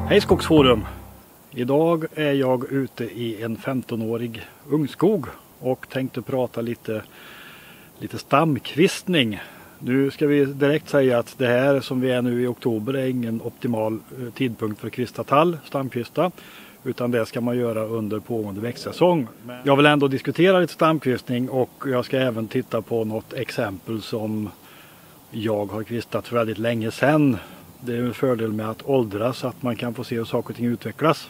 Hej Skogsforum! Idag är jag ute i en 15-årig ungskog och tänkte prata lite stamkvistning. Nu ska vi direkt säga att det här som vi är nu i oktober är ingen optimal tidpunkt för att kvista tall, stamkvista. Utan det ska man göra under pågående växtsäsong. Jag vill ändå diskutera lite stamkvistning och jag ska även titta på något exempel som jag har kvistat för väldigt länge sedan. Det är en fördel med att åldras, att man kan få se hur saker och ting utvecklas.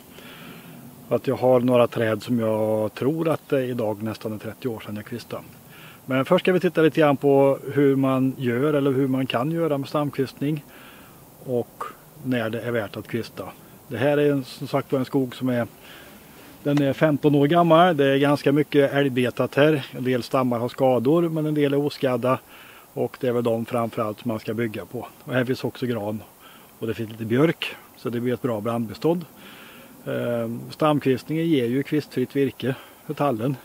Att jag har några träd som jag tror att det idag nästan är 30 år sedan jag kvistade. Men först ska vi titta lite grann på hur man gör eller hur man kan göra med stamkvistning och när det är värt att kvista. Det här är som sagt en skog som är 15 år gammal. Det är ganska mycket älgbetat här. En del stammar har skador men en del är oskadda. Och det är väl de framförallt som man ska bygga på. Och här finns också gran och det finns lite björk. Så det blir ett bra blandbestånd. Stamkvistningen ger ju kvistfritt virke för tallen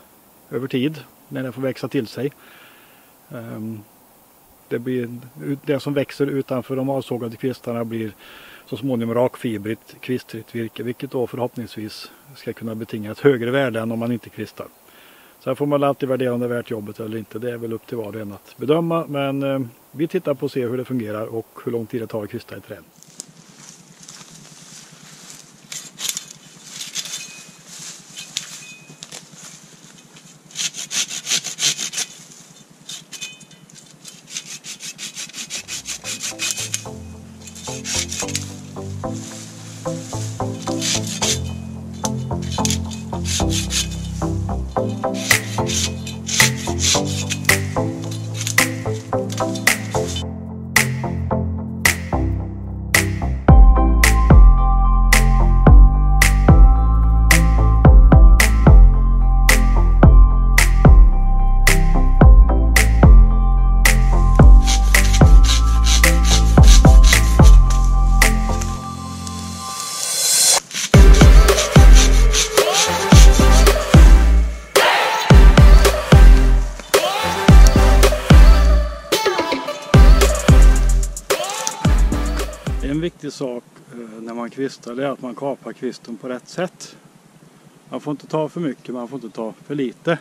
över tid när den får växa till sig. Det som växer utanför de avsågade kvistarna blir så småningom rakfibrigt kvistfritt virke, vilket då förhoppningsvis ska kunna betinga ett högre värde än om man inte kvistar. Sen får man alltid värdera om det är värt jobbet eller inte. Det är väl upp till var och en att bedöma. Men vi tittar på att se hur det fungerar och hur lång tid det tar att kvista ett träd. En viktig sak när man kvistar är att man kapar kvisten på rätt sätt. Man får inte ta för mycket, man får inte ta för lite.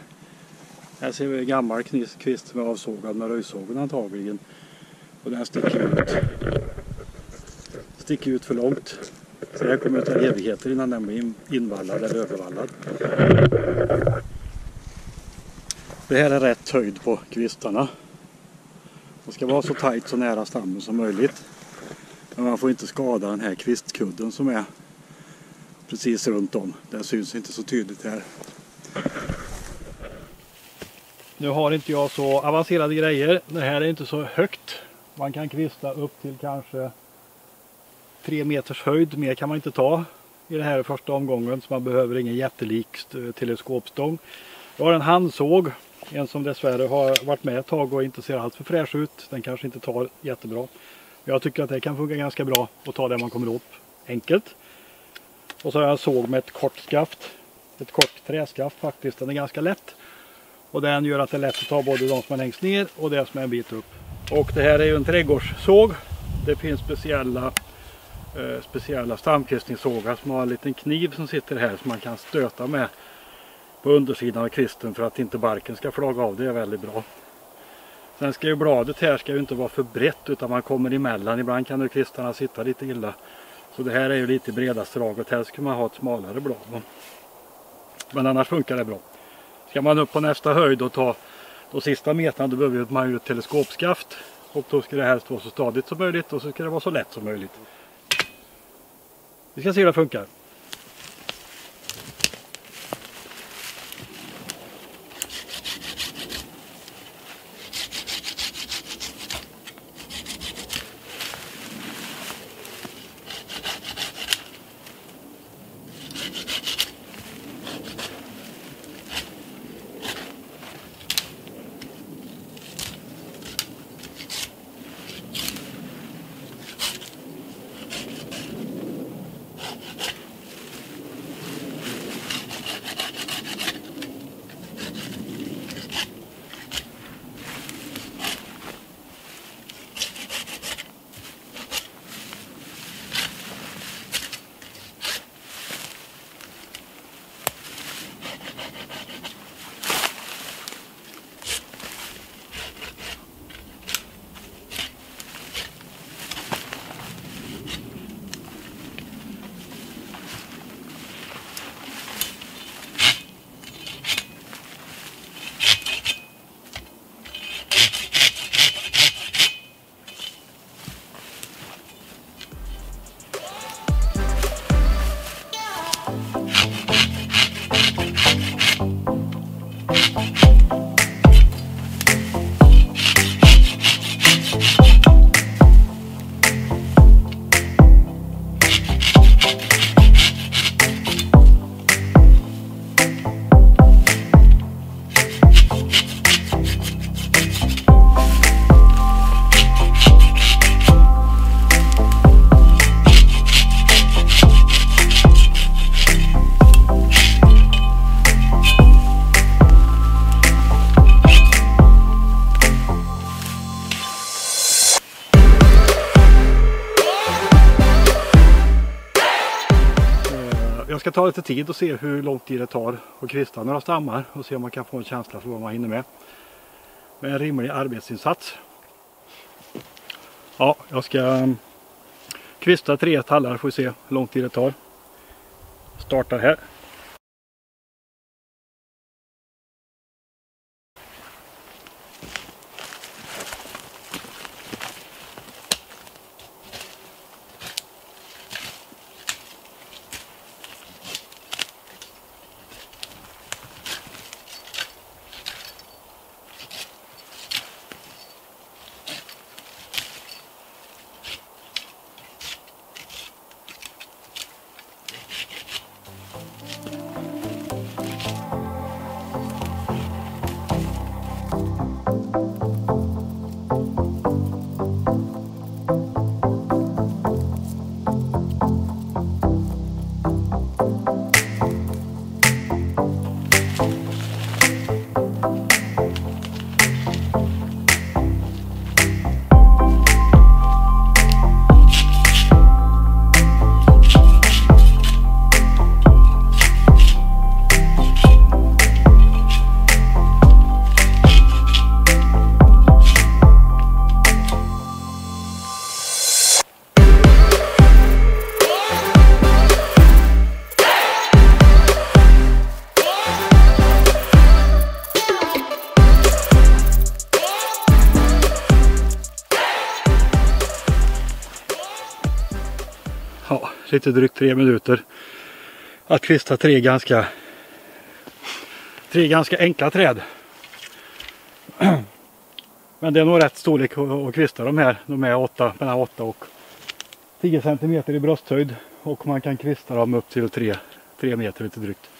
Här ser vi en gammal kvist som är avsågad med röjsågen antagligen. Och den sticker ut för långt. Så här kommer det ta evigheter innan den blir invallad eller övervallad. Det här är rätt höjd på kvistarna. De ska vara så tajt så nära stammen som möjligt. Men man får inte skada den här kvistkudden som är precis runt om. Den syns inte så tydligt här. Nu har inte jag så avancerade grejer. Det här är inte så högt. Man kan kvista upp till kanske 3 meters höjd. Mer kan man inte ta i den här första omgången. Så man behöver ingen jättelik teleskopstång. Jag har en handsåg. En som dessvärre har varit med ett tag och inte ser allt för fräsch ut. Den kanske inte tar jättebra. Jag tycker att det kan funka ganska bra att ta det man kommer upp enkelt. Och så har jag en såg med ett kort skaft. Ett kort träskaft faktiskt. Den är ganska lätt. Och den gör att det är lätt att ta både de som är längst ner och det som är en bit upp. Och det här är ju en trädgårdssåg. Det finns speciella stamkvistningssågar som har en liten kniv som sitter här som man kan stöta med på undersidan av kvisten för att inte barken ska flaga av. Det är väldigt bra. Sen ska ju bladet här ska ju inte vara för brett utan man kommer emellan. Ibland kan ju kvistarna sitta lite illa. Så det här är ju lite bredaste draget. Här ska man ha ett smalare blad. Men annars funkar det bra. Ska man upp på nästa höjd och ta de sista metrarna då behöver man ju ett teleskopskaft. Och då ska det här stå så stadigt som möjligt och så ska det vara så lätt som möjligt. Vi ska se hur det funkar. ska ta lite tid och se hur lång tid det tar att kvista några stammar och se om man kan få en känsla för vad man hinner med en rimlig arbetsinsats. Ja, jag ska kvista 3 tallar, får vi se hur lång tid det tar. Startar här. Ja, lite drygt 3 minuter att kvista 3 ganska enkla träd. Men det är nog rätt storlek att kvista de här. De är mellan 8 och 10 cm i brösthöjd och man kan kvista dem upp till 3 meter lite drygt.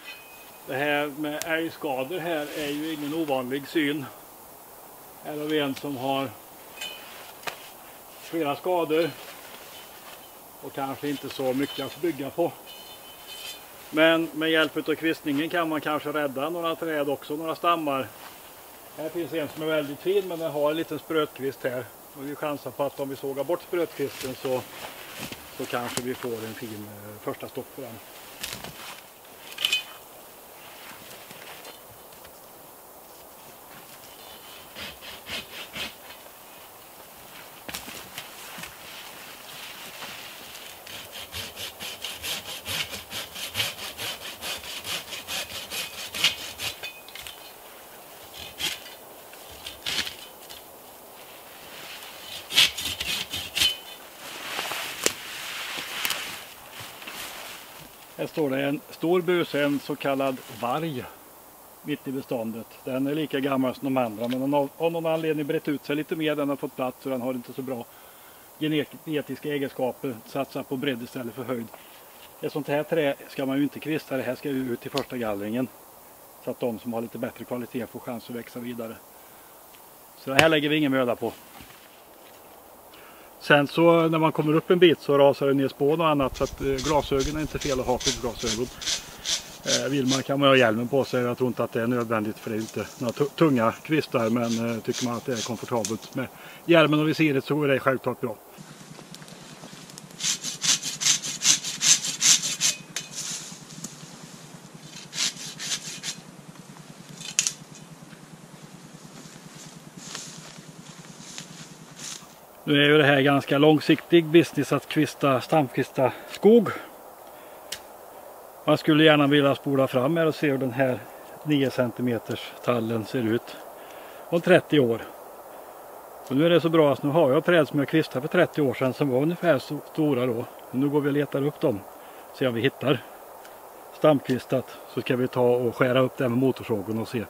Det här med älgskador här är ju ingen ovanlig syn. Här har vi en som har flera skador och kanske inte så mycket att bygga på. Men med hjälp av kvistningen kan man kanske rädda några träd också, några stammar. Här finns en som är väldigt fin, men den har en liten sprötkvist här. Och vi chansar på att om vi sågar bort sprötkvisten så kanske vi får en fin första stopp på den. Här står det en stor buse, en så kallad varg mitt i beståndet. Den är lika gammal som de andra, men den har av någon anledning brett ut sig lite mer. Den har fått plats och den har inte så bra genetiska egenskaper. Satsa på bredd istället för höjd. Ett sånt här trä ska man ju inte kvista, det här ska ju ut i första gallringen. Så att de som har lite bättre kvalitet får chans att växa vidare. Så det här lägger vi ingen möda på. Sen så när man kommer upp en bit så rasar det ner spån och annat, så att glasögon är inte fel att ha skyddsglasögon. Vill man kan man ha hjälmen på sig, jag tror inte att det är nödvändigt för det är inte några tunga kvistar, men tycker man att det är komfortabelt med hjälmen och visiret så är det självklart bra. Nu är ju det här ganska långsiktig business att stamkvista skog. Man skulle gärna vilja spola fram här och se hur den här 9 cm tallen ser ut om 30 år. Och nu är det så bra att nu har jag träd som jag kvistade för 30 år sedan som var ungefär så stora då. Och nu går vi och letar upp dem, se om vi hittar stamkvistat, så ska vi ta och skära upp det med motorsågen och se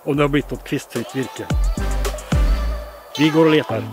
om det har blivit något kvistfritt virke. Vi går och letar.